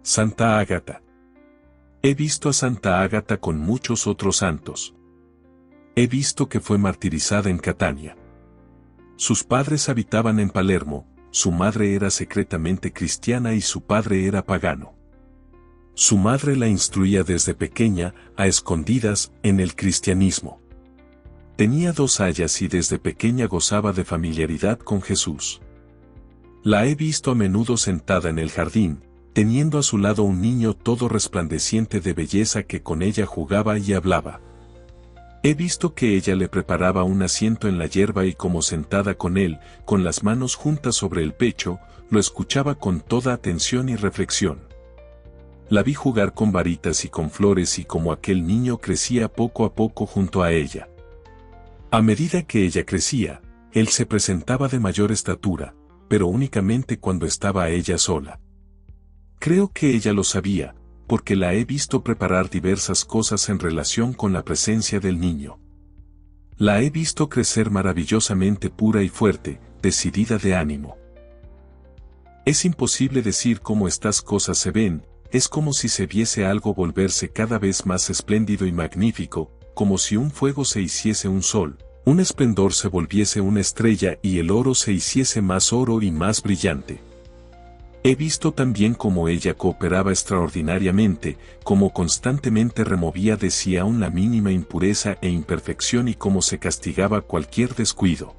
Santa Ágata. He visto a Santa Ágata con muchos otros santos. He visto que fue martirizada en Catania. Sus padres habitaban en Palermo, su madre era secretamente cristiana y su padre era pagano. Su madre la instruía desde pequeña, a escondidas, en el cristianismo. Tenía 2 años y desde pequeña gozaba de familiaridad con Jesús. La he visto a menudo sentada en el jardín, teniendo a su lado un niño todo resplandeciente de belleza que con ella jugaba y hablaba. He visto que ella le preparaba un asiento en la hierba y como sentada con él, con las manos juntas sobre el pecho, lo escuchaba con toda atención y reflexión. La vi jugar con varitas y con flores y como aquel niño crecía poco a poco junto a ella. A medida que ella crecía, él se presentaba de mayor estatura, pero únicamente cuando estaba ella sola. Creo que ella lo sabía, porque la he visto preparar diversas cosas en relación con la presencia del niño. La he visto crecer maravillosamente pura y fuerte, decidida de ánimo. Es imposible decir cómo estas cosas se ven, es como si se viese algo volverse cada vez más espléndido y magnífico, como si un fuego se hiciese un sol, un esplendor se volviese una estrella y el oro se hiciese más oro y más brillante. He visto también cómo ella cooperaba extraordinariamente, cómo constantemente removía de sí aún la mínima impureza e imperfección y cómo se castigaba cualquier descuido.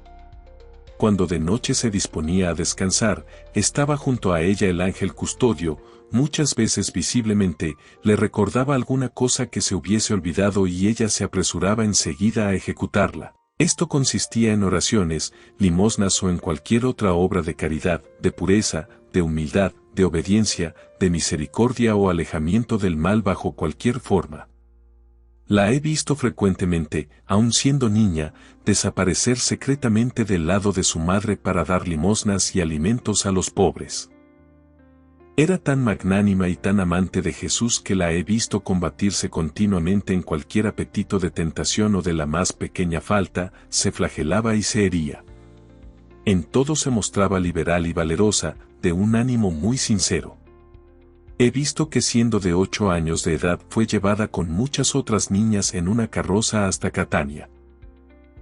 Cuando de noche se disponía a descansar, estaba junto a ella el ángel custodio, muchas veces visiblemente, le recordaba alguna cosa que se hubiese olvidado y ella se apresuraba enseguida a ejecutarla. Esto consistía en oraciones, limosnas o en cualquier otra obra de caridad, de pureza, de humildad, de obediencia, de misericordia o alejamiento del mal bajo cualquier forma. La he visto frecuentemente, aun siendo niña, desaparecer secretamente del lado de su madre para dar limosnas y alimentos a los pobres. Era tan magnánima y tan amante de Jesús que la he visto combatirse continuamente en cualquier apetito de tentación o de la más pequeña falta, se flagelaba y se hería. En todo se mostraba liberal y valerosa, de un ánimo muy sincero. He visto que siendo de 8 años de edad fue llevada con muchas otras niñas en una carroza hasta Catania.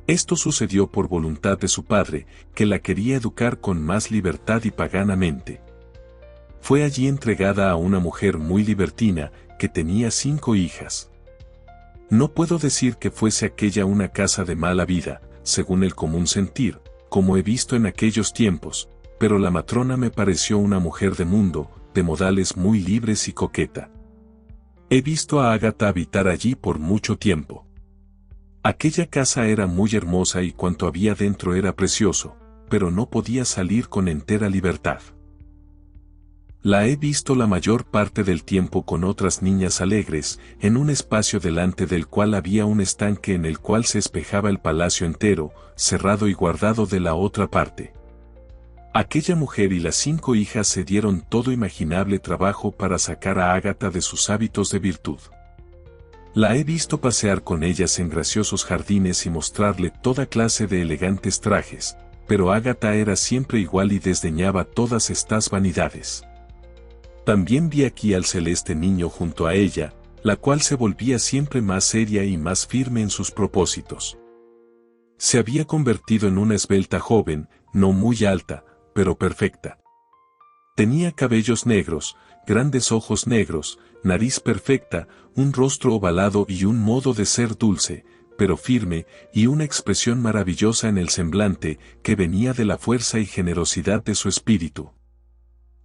Esto sucedió por voluntad de su padre, que la quería educar con más libertad y paganamente. Fue allí entregada a una mujer muy libertina, que tenía 5 hijas. No puedo decir que fuese aquella una casa de mala vida, según el común sentir, como he visto en aquellos tiempos, pero la matrona me pareció una mujer de mundo, de modales muy libres y coqueta. He visto a Ágata habitar allí por mucho tiempo. Aquella casa era muy hermosa y cuanto había dentro era precioso, pero no podía salir con entera libertad. La he visto la mayor parte del tiempo con otras niñas alegres, en un espacio delante del cual había un estanque en el cual se espejaba el palacio entero, cerrado y guardado de la otra parte. Aquella mujer y las 5 hijas se dieron todo imaginable trabajo para sacar a Ágata de sus hábitos de virtud. La he visto pasear con ellas en graciosos jardines y mostrarle toda clase de elegantes trajes, pero Ágata era siempre igual y desdeñaba todas estas vanidades. También vi aquí al celeste niño junto a ella, la cual se volvía siempre más seria y más firme en sus propósitos. Se había convertido en una esbelta joven, no muy alta, pero perfecta. Tenía cabellos negros, grandes ojos negros, nariz perfecta, un rostro ovalado y un modo de ser dulce, pero firme, y una expresión maravillosa en el semblante, que venía de la fuerza y generosidad de su espíritu.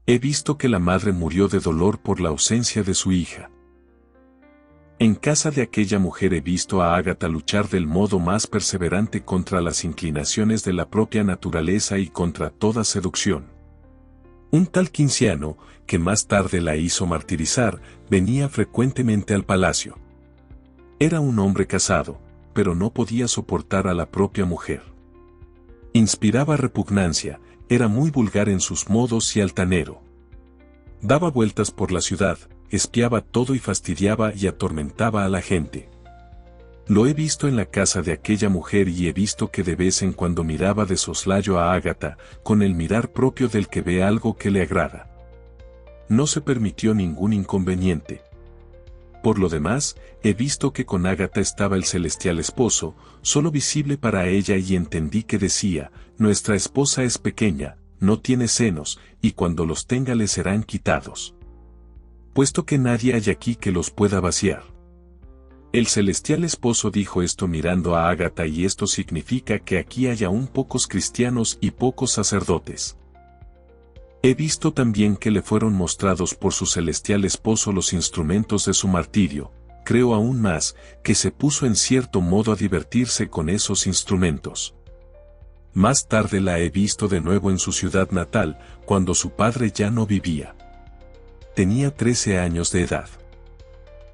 He visto que la madre murió de dolor por la ausencia de su hija. En casa de aquella mujer he visto a Ágata luchar del modo más perseverante contra las inclinaciones de la propia naturaleza y contra toda seducción. Un tal Quinciano, que más tarde la hizo martirizar, venía frecuentemente al palacio. Era un hombre casado, pero no podía soportar a la propia mujer. Inspiraba repugnancia, era muy vulgar en sus modos y altanero. Daba vueltas por la ciudad, espiaba todo y fastidiaba y atormentaba a la gente. Lo he visto en la casa de aquella mujer y he visto que de vez en cuando miraba de soslayo a Ágata, con el mirar propio del que ve algo que le agrada. no se permitió ningún inconveniente. Por lo demás, he visto que con Ágata estaba el celestial esposo, solo visible para ella, y entendí que decía: nuestra esposa es pequeña, no tiene senos, y cuando los tenga le serán quitados. Puesto que nadie hay aquí que los pueda vaciar. El celestial esposo dijo esto mirando a Ágata, y esto significa que aquí hay aún pocos cristianos y pocos sacerdotes. He visto también que le fueron mostrados por su celestial esposo los instrumentos de su martirio. Creo aún más, que se puso en cierto modo a divertirse con esos instrumentos. Más tarde la he visto de nuevo en su ciudad natal, cuando su padre ya no vivía. Tenía 13 años de edad.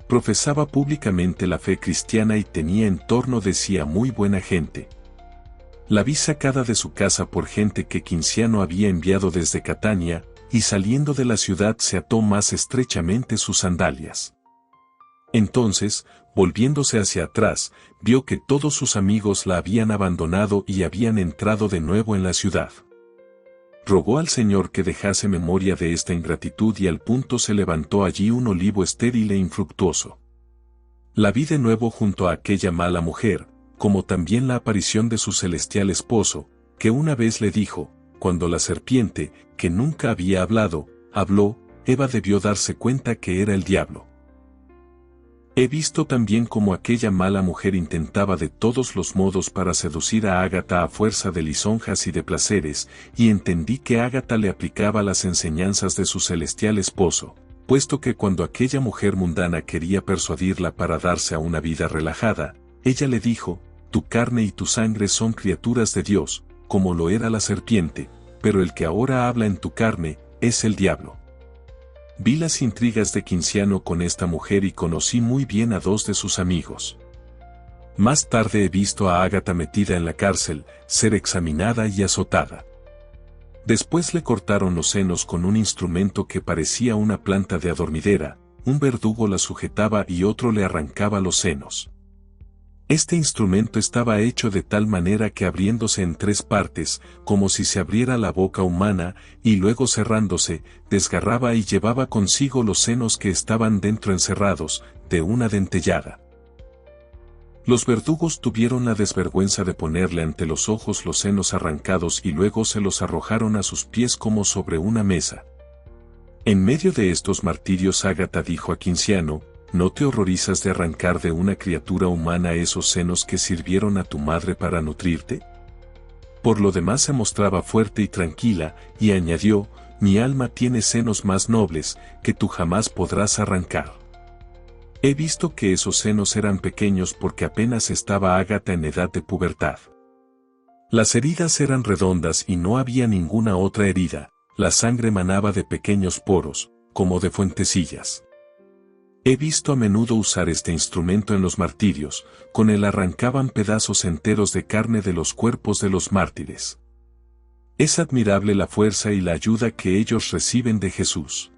Profesaba públicamente la fe cristiana y tenía en torno de sí a muy buena gente. La vi sacada de su casa por gente que Cinciano había enviado desde Catania, y saliendo de la ciudad se ató más estrechamente sus sandalias. Entonces, volviéndose hacia atrás, vio que todos sus amigos la habían abandonado y habían entrado de nuevo en la ciudad. Rogó al Señor que dejase memoria de esta ingratitud, y al punto se levantó allí un olivo estéril e infructuoso. La vi de nuevo junto a aquella mala mujer, como también la aparición de su celestial esposo, que una vez le dijo: cuando la serpiente, que nunca había hablado, habló, Eva debió darse cuenta que era el diablo. He visto también cómo aquella mala mujer intentaba de todos los modos para seducir a Ágata a fuerza de lisonjas y de placeres, y entendí que Ágata le aplicaba las enseñanzas de su celestial esposo, puesto que cuando aquella mujer mundana quería persuadirla para darse a una vida relajada, ella le dijo: tu carne y tu sangre son criaturas de Dios, como lo era la serpiente, pero el que ahora habla en tu carne es el diablo. Vi las intrigas de Cinciano con esta mujer y conocí muy bien a 2 de sus amigos. Más tarde he visto a Ágata metida en la cárcel, ser examinada y azotada. Después le cortaron los senos con un instrumento que parecía una planta de adormidera, un verdugo la sujetaba y otro le arrancaba los senos. Este instrumento estaba hecho de tal manera que abriéndose en 3 partes, como si se abriera la boca humana, y luego cerrándose, desgarraba y llevaba consigo los senos que estaban dentro encerrados, de una dentellada. Los verdugos tuvieron la desvergüenza de ponerle ante los ojos los senos arrancados y luego se los arrojaron a sus pies como sobre una mesa. En medio de estos martirios Ágata dijo a Cinciano: ¿no te horrorizas de arrancar de una criatura humana esos senos que sirvieron a tu madre para nutrirte? Por lo demás se mostraba fuerte y tranquila, y añadió: mi alma tiene senos más nobles, que tú jamás podrás arrancar. He visto que esos senos eran pequeños porque apenas estaba Ágata en edad de pubertad. Las heridas eran redondas y no había ninguna otra herida, la sangre manaba de pequeños poros, como de fuentecillas. He visto a menudo usar este instrumento en los martirios, con él arrancaban pedazos enteros de carne de los cuerpos de los mártires. Es admirable la fuerza y la ayuda que ellos reciben de Jesús.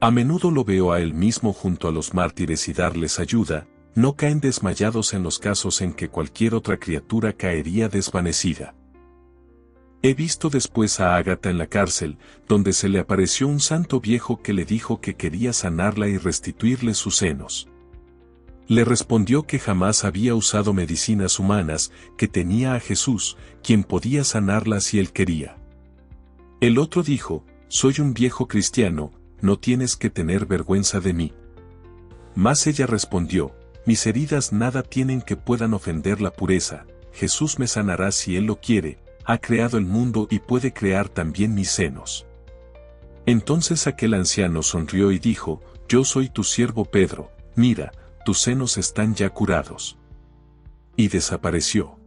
A menudo lo veo a él mismo junto a los mártires y darles ayuda, no caen desmayados en los casos en que cualquier otra criatura caería desvanecida. He visto después a Ágata en la cárcel, donde se le apareció un santo viejo que le dijo que quería sanarla y restituirle sus senos. Le respondió que jamás había usado medicinas humanas, que tenía a Jesús, quien podía sanarla si él quería. El otro dijo: soy un viejo cristiano, no tienes que tener vergüenza de mí. Mas ella respondió: mis heridas nada tienen que puedan ofender la pureza, Jesús me sanará si él lo quiere. Ha creado el mundo y puede crear también mis senos. Entonces aquel anciano sonrió y dijo: yo soy tu siervo Pedro, mira, tus senos están ya curados. Y desapareció.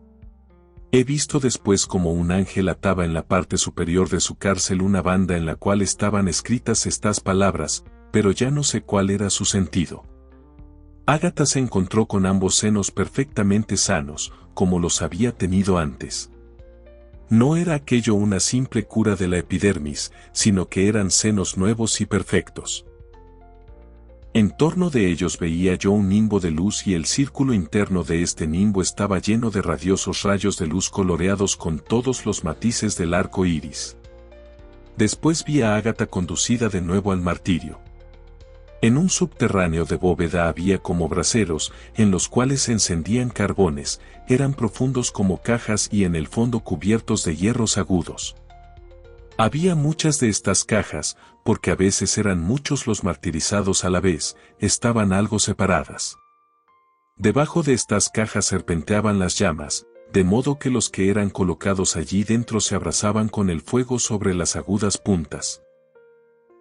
He visto después como un ángel ataba en la parte superior de su cárcel una banda en la cual estaban escritas estas palabras, pero ya no sé cuál era su sentido. Ágata se encontró con ambos senos perfectamente sanos, como los había tenido antes. No era aquello una simple cura de la epidermis, sino que eran senos nuevos y perfectos. En torno de ellos veía yo un nimbo de luz y el círculo interno de este nimbo estaba lleno de radiosos rayos de luz coloreados con todos los matices del arco iris. Después vi a Ágata conducida de nuevo al martirio. En un subterráneo de bóveda había como braseros, en los cuales se encendían carbones, eran profundos como cajas y en el fondo cubiertos de hierros agudos. Había muchas de estas cajas, porque a veces eran muchos los martirizados a la vez, estaban algo separadas. Debajo de estas cajas serpenteaban las llamas, de modo que los que eran colocados allí dentro se abrazaban con el fuego sobre las agudas puntas.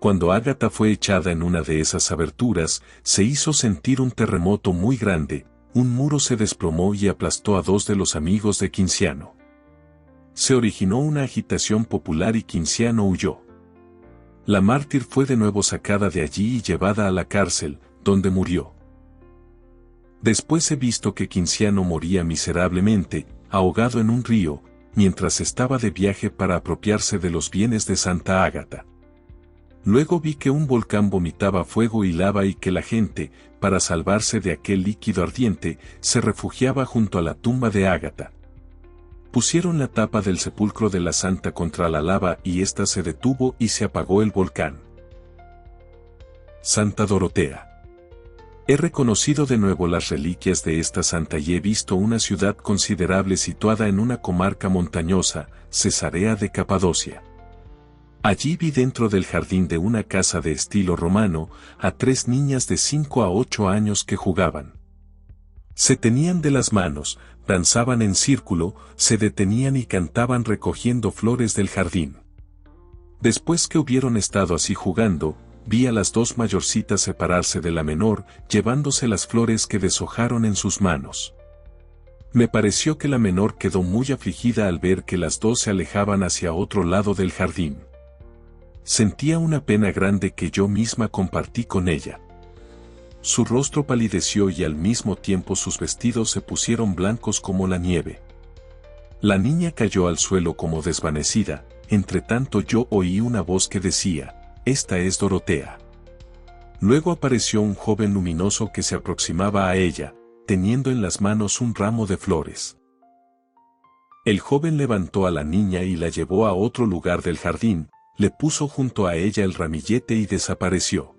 Cuando Ágata fue echada en una de esas aberturas, se hizo sentir un terremoto muy grande, un muro se desplomó y aplastó a 2 de los amigos de Quinciano. Se originó una agitación popular y Quinciano huyó. La mártir fue de nuevo sacada de allí y llevada a la cárcel, donde murió. Después he visto que Quinciano moría miserablemente, ahogado en un río, mientras estaba de viaje para apropiarse de los bienes de Santa Ágata. Luego vi que un volcán vomitaba fuego y lava y que la gente, para salvarse de aquel líquido ardiente, se refugiaba junto a la tumba de Ágata. Pusieron la tapa del sepulcro de la santa contra la lava y ésta se detuvo y se apagó el volcán. Santa Dorotea. He reconocido de nuevo las reliquias de esta santa y he visto una ciudad considerable situada en una comarca montañosa, Cesarea de Capadocia. Allí vi dentro del jardín de una casa de estilo romano, a 3 niñas de 5 a 8 años que jugaban. Se tenían de las manos, danzaban en círculo, se detenían y cantaban recogiendo flores del jardín. Después que hubieron estado así jugando, vi a las 2 mayorcitas separarse de la menor, llevándose las flores que deshojaron en sus manos. Me pareció que la menor quedó muy afligida al ver que las 2 se alejaban hacia otro lado del jardín. Sentía una pena grande que yo misma compartí con ella. Su rostro palideció y al mismo tiempo sus vestidos se pusieron blancos como la nieve. La niña cayó al suelo como desvanecida, entre tanto yo oí una voz que decía, «Esta es Dorotea». Luego apareció un joven luminoso que se aproximaba a ella, teniendo en las manos un ramo de flores. El joven levantó a la niña y la llevó a otro lugar del jardín, le puso junto a ella el ramillete y desapareció.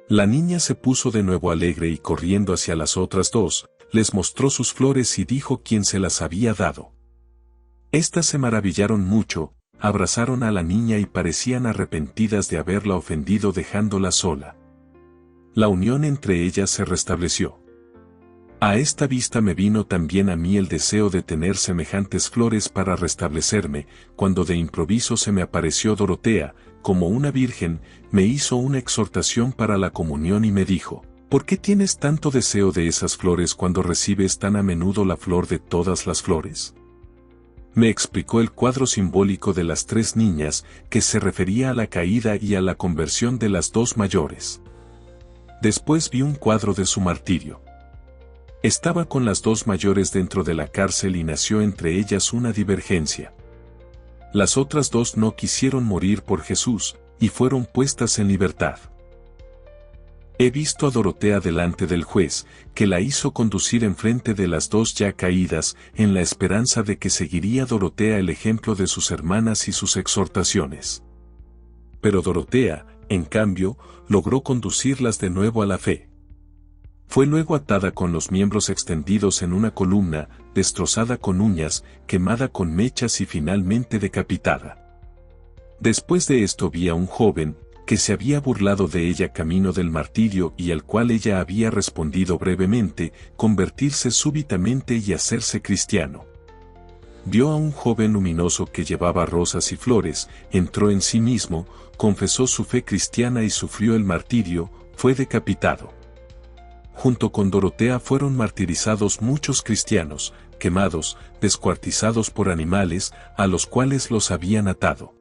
La niña se puso de nuevo alegre y corriendo hacia las otras 2, les mostró sus flores y dijo quién se las había dado. Estas se maravillaron mucho, abrazaron a la niña y parecían arrepentidas de haberla ofendido dejándola sola. La unión entre ellas se restableció. A esta vista me vino también a mí el deseo de tener semejantes flores para restablecerme, cuando de improviso se me apareció Dorotea, como una virgen, me hizo una exhortación para la comunión y me dijo, ¿por qué tienes tanto deseo de esas flores cuando recibes tan a menudo la flor de todas las flores? Me explicó el cuadro simbólico de las 3 niñas, que se refería a la caída y a la conversión de las 2 mayores. Después vi un cuadro de su martirio. Estaba con las 2 mayores dentro de la cárcel y nació entre ellas una divergencia. Las otras 2 no quisieron morir por Jesús, y fueron puestas en libertad. He visto a Dorotea delante del juez, que la hizo conducir enfrente de las 2 ya caídas, en la esperanza de que seguiría Dorotea el ejemplo de sus hermanas y sus exhortaciones. Pero Dorotea, en cambio, logró conducirlas de nuevo a la fe. Fue luego atada con los miembros extendidos en una columna, destrozada con uñas, quemada con mechas y finalmente decapitada. Después de esto vi a un joven, que se había burlado de ella camino del martirio y al cual ella había respondido brevemente, convertirse súbitamente y hacerse cristiano. Vio a un joven luminoso que llevaba rosas y flores, entró en sí mismo, confesó su fe cristiana y sufrió el martirio, fue decapitado. Junto con Dorotea fueron martirizados muchos cristianos, quemados, descuartizados por animales, a los cuales los habían atado.